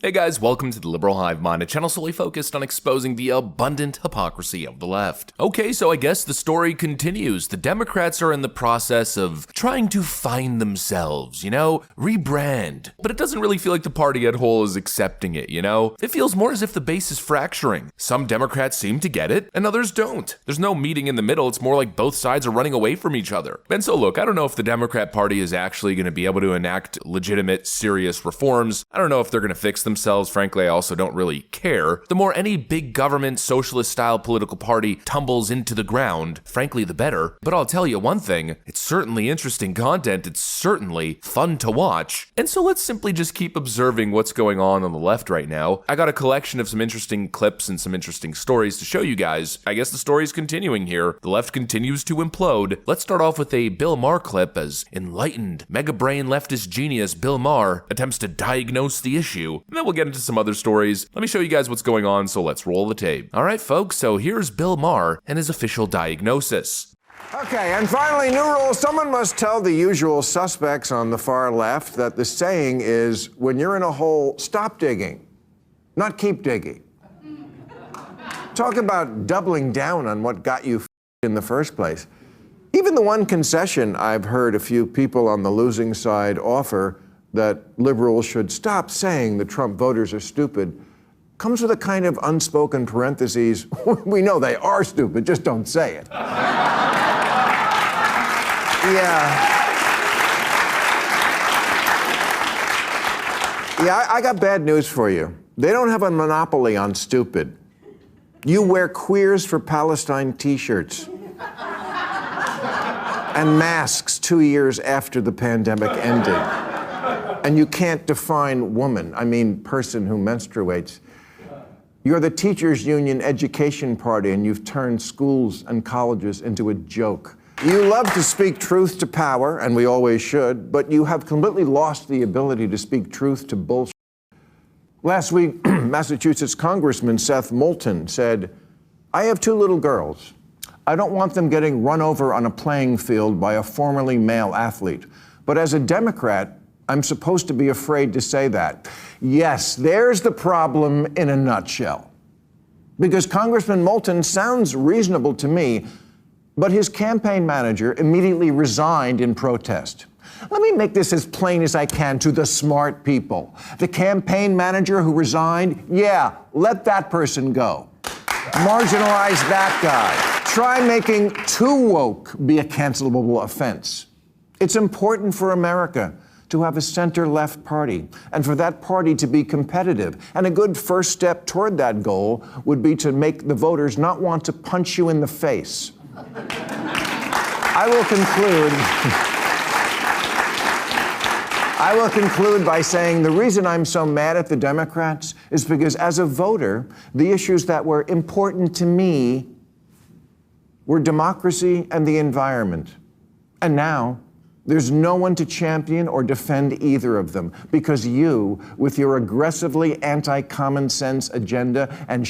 Hey guys, welcome to the Liberal Hive Mind, a channel solely focused on exposing the abundant hypocrisy of the left. Okay, so I guess the story continues. The Democrats are in the process of trying to find themselves, rebrand. But it doesn't really feel like the party at whole is accepting it, It feels more as if the base is fracturing. Some Democrats seem to get it, and others don't. There's no meeting in the middle, it's more like both sides are running away from each other. And so look, I don't know if the Democrat Party is actually going to be able to enact legitimate, serious reforms. I don't know if they're going to fix themselves. Frankly, I also don't really care. The more any big government, socialist-style political party tumbles into the ground, frankly, the better. But I'll tell you one thing, it's certainly interesting content, it's certainly fun to watch. And so let's simply just keep observing what's going on the left right now. I got a collection of some interesting clips and some interesting stories to show you guys. I guess the story's continuing here. The left continues to implode. Let's start off with a Bill Maher clip as enlightened, mega-brain leftist genius Bill Maher attempts to diagnose the issue. And then we'll get into some other stories. Let me show you guys what's going on, so let's roll the tape. All right, folks, so here's Bill Maher and his official diagnosis. Okay, and finally, new rule. Someone must tell the usual suspects on the far left that the saying is, when you're in a hole, stop digging, not keep digging. Talk about doubling down on what got you in the first place. Even the one concession I've heard a few people on the losing side offer, that liberals should stop saying the Trump voters are stupid, comes with a kind of unspoken parentheses. We know they are stupid, just don't say it. Yeah, I got bad news for you. They don't have a monopoly on stupid. You wear Queers for Palestine t-shirts and masks 2 years after the pandemic ended. And you can't define woman, I mean person who menstruates. You're the teachers' union education party, and you've turned schools and colleges into a joke. You love to speak truth to power, and we always should, but you have completely lost the ability to speak truth to bullshit. Last week, Massachusetts Congressman Seth Moulton said, "I have 2 little girls. I don't want them getting run over on a playing field by a formerly male athlete. But as a Democrat, I'm supposed to be afraid to say that." Yes, there's the problem in a nutshell. Because Congressman Moulton sounds reasonable to me, but his campaign manager immediately resigned in protest. Let me make this as plain as I can to the smart people. The campaign manager who resigned, yeah, let that person go. Marginalize that guy. Try making too woke be a cancelable offense. It's important for America to have a center-left party, and for that party to be competitive. And a good first step toward that goal would be to make the voters not want to punch you in the face. I will conclude by saying the reason I'm so mad at the Democrats is because as a voter, the issues that were important to me were democracy and the environment. And now, there's no one to champion or defend either of them because you, with your aggressively anti-common sense agenda and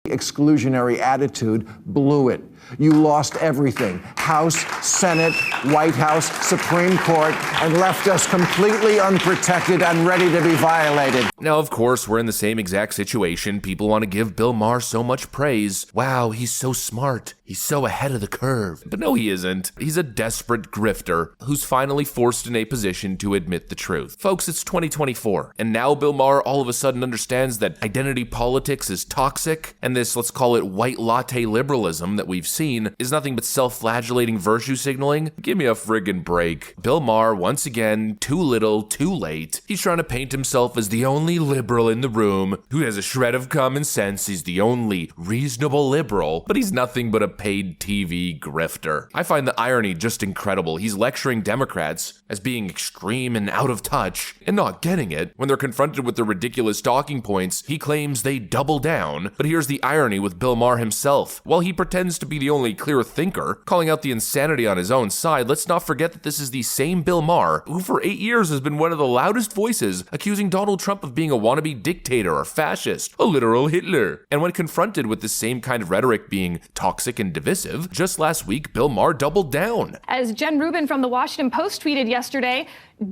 exclusionary attitude, blew it. You lost everything. House, Senate, White House, Supreme Court, and left us completely unprotected and ready to be violated. Now, of course, we're in the same exact situation. People want to give Bill Maher so much praise. Wow, he's so smart. He's so ahead of the curve. But no, he isn't. He's a desperate grifter who's finally forced in a position to admit the truth. Folks, it's 2024, and now Bill Maher all of a sudden understands that identity politics is toxic, and this, let's call it white latte liberalism that we've seen, is nothing but self-flagellating virtue signaling. Give me a friggin' break. Bill Maher, once again, too little, too late. He's trying to paint himself as the only liberal in the room who has a shred of common sense. He's the only reasonable liberal, but he's nothing but a paid TV grifter. I find the irony just incredible. He's lecturing Democrats as being extreme and out of touch and not getting it. When they're confronted with the ridiculous talking points, he claims they double down. But here's the irony with Bill Maher himself. While he pretends to be the only clear thinker, calling out the insanity on his own side, let's not forget that this is the same Bill Maher who for 8 years has been one of the loudest voices accusing Donald Trump of being a wannabe dictator or fascist, a literal Hitler. And when confronted with the same kind of rhetoric being toxic and divisive, just last week Bill Maher doubled down. As Jen Rubin from the Washington Post tweeted yesterday,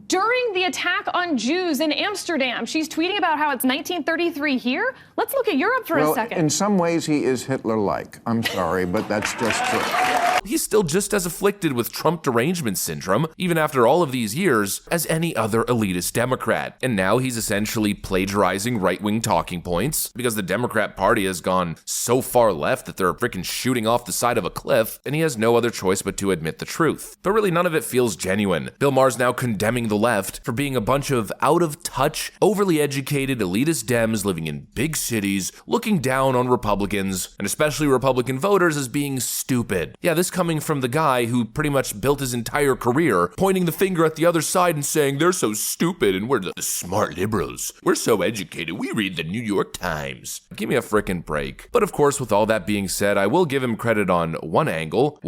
during the attack on Jews in Amsterdam, she's tweeting about how it's 1933 here. Let's look at Europe for a second. In some ways, he is Hitler-like. I'm sorry, but that's just true. He's still just as afflicted with Trump derangement syndrome, even after all of these years, as any other elitist Democrat. And now he's essentially plagiarizing right-wing talking points because the Democrat Party has gone so far left that they're freaking shooting off the side of a cliff, and he has no other choice but to admit the truth. But really, none of it feels genuine. Bill Maher's now condemning the left for being a bunch of out-of-touch, overly educated elitist Dems living in big cities, looking down on Republicans, and especially Republican voters, as being stupid. Yeah, this coming from the guy who pretty much built his entire career pointing the finger at the other side and saying they're so stupid and we're the smart liberals. We're so educated, we read the New York Times. Give me a frickin' break. But of course, with all that being said, I will give him credit on one angle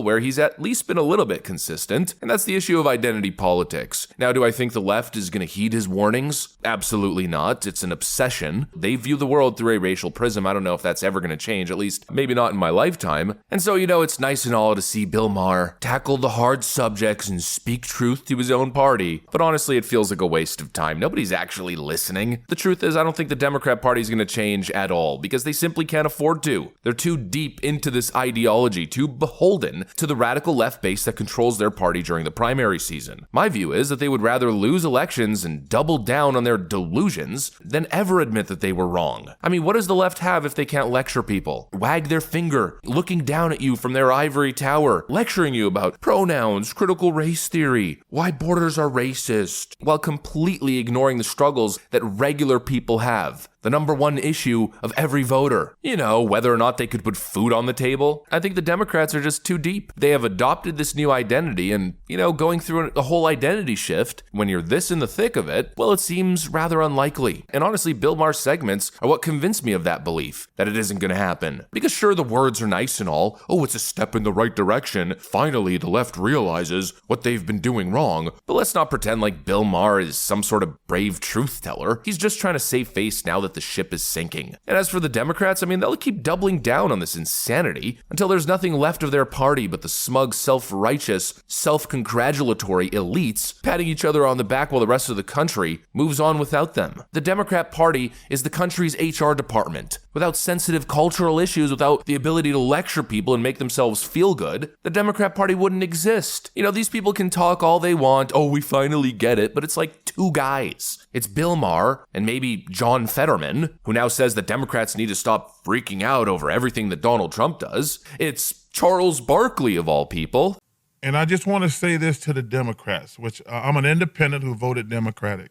where he's at least been a little bit consistent, and that's the issue of identity politics. Now, do I think the left is going to heed his warnings? Absolutely not. It's an obsession. They view the world through a racial prism. I don't know if that's ever going to change, at least maybe not in my lifetime. And so, it's nice and all to see Bill Maher tackle the hard subjects and speak truth to his own party. But honestly, it feels like a waste of time. Nobody's actually listening. The truth is, I don't think the Democrat Party is going to change at all because they simply can't afford to. They're too deep into this ideology, too beholden to the radical left base that controls their party during the primary season. My view is that they would rather lose elections and double down on their delusions than ever admit that they were wrong. I mean, what does the left have if they can't lecture people? Wag their finger, looking down at you from their ivory tower, lecturing you about pronouns, critical race theory, why borders are racist, while completely ignoring the struggles that regular people have. The number one issue of every voter. Whether or not they could put food on the table. I think the Democrats are just too deep. They have adopted this new identity and, going through a whole identity shift, when you're this in the thick of it, well, it seems rather unlikely. And honestly, Bill Maher's segments are what convinced me of that belief, that it isn't going to happen. Because sure, the words are nice and all. Oh, it's a step in the right direction. Finally, the left realizes what they've been doing wrong. But let's not pretend like Bill Maher is some sort of brave truth teller. He's just trying to save face now that the ship is sinking. And as for the Democrats, they'll keep doubling down on this insanity until there's nothing left of their party but the smug, self-righteous, self-congratulatory elites patting each other on the back while the rest of the country moves on without them. The Democrat Party is the country's HR department. Without sensitive cultural issues, without the ability to lecture people and make themselves feel good, the Democrat Party wouldn't exist. These people can talk all they want, oh, we finally get it, but it's like two guys. It's Bill Maher and maybe John Fetterman, who now says that Democrats need to stop freaking out over everything that Donald Trump does. It's Charles Barkley, of all people. And I just want to say this to the Democrats, which I'm an independent who voted Democratic.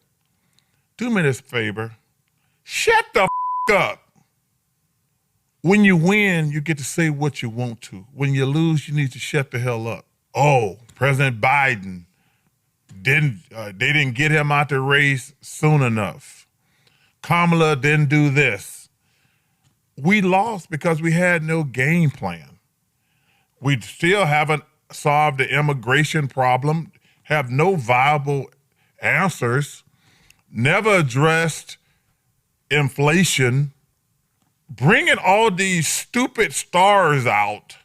Do me this favor. Shut the up. When you win, you get to say what you want to. When you lose, you need to shut the hell up. Oh, President Biden they didn't get him out the race soon enough. Kamala didn't do this. We lost because we had no game plan. We still haven't solved the immigration problem, have no viable answers, never addressed inflation, bringing all these stupid stars out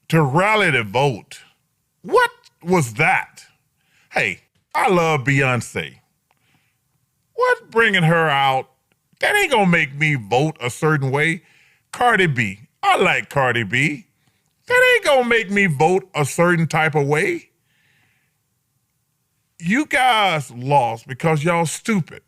to rally the vote. What was that? Hey, I love Beyonce. What bringing her out? That ain't gonna make me vote a certain way. Cardi B, I like Cardi B. That ain't gonna make me vote a certain type of way. You guys lost because y'all stupid.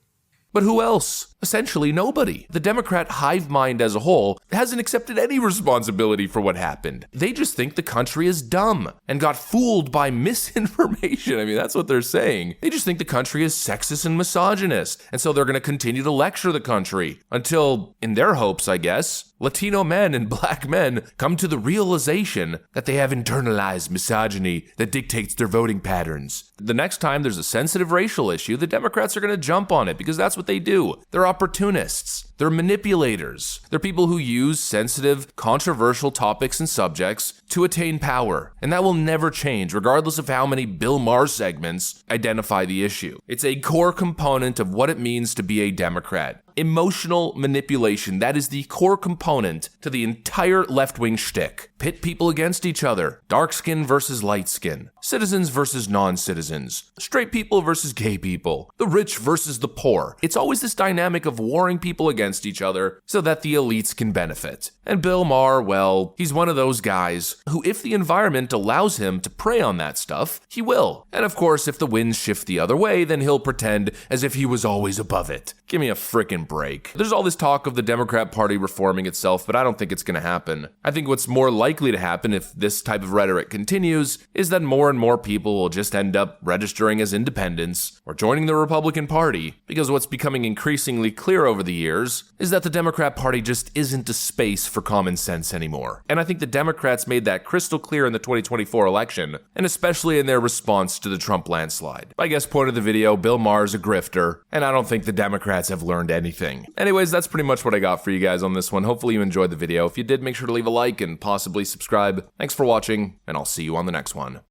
But who else? Essentially nobody. The Democrat hive mind as a whole hasn't accepted any responsibility for what happened. They just think the country is dumb and got fooled by misinformation. That's what they're saying. They just think the country is sexist and misogynist. And so they're going to continue to lecture the country until, in their hopes, I guess, Latino men and black men come to the realization that they have internalized misogyny that dictates their voting patterns. The next time there's a sensitive racial issue, the Democrats are going to jump on it because that's what they do. They're opportunists. They're manipulators. They're people who use sensitive, controversial topics and subjects to attain power. And that will never change, regardless of how many Bill Maher segments identify the issue. It's a core component of what it means to be a Democrat. Emotional manipulation, that is the core component to the entire left-wing shtick. Pit people against each other, dark skin versus light skin, citizens versus non-citizens, straight people versus gay people, the rich versus the poor. It's always this dynamic of warring people against each other so that the elites can benefit. And Bill Maher, well, he's one of those guys who, if the environment allows him to prey on that stuff, he will. And of course, if the winds shift the other way, then he'll pretend as if he was always above it. Give me a frickin' break. There's all this talk of the Democrat Party reforming itself, but I don't think it's gonna happen. I think what's more likely to happen if this type of rhetoric continues is that more and more people will just end up registering as independents or joining the Republican Party, because what's becoming increasingly clear over the years is that the Democrat Party just isn't a space for common sense anymore. And I think the Democrats made that crystal clear in the 2024 election, and especially in their response to the Trump landslide. I guess point of the video, Bill Maher's a grifter, and I don't think the Democrats have learned anything. Anyways, that's pretty much what I got for you guys on this one. Hopefully you enjoyed the video. If you did, make sure to leave a like and possibly subscribe. Thanks for watching, and I'll see you on the next one.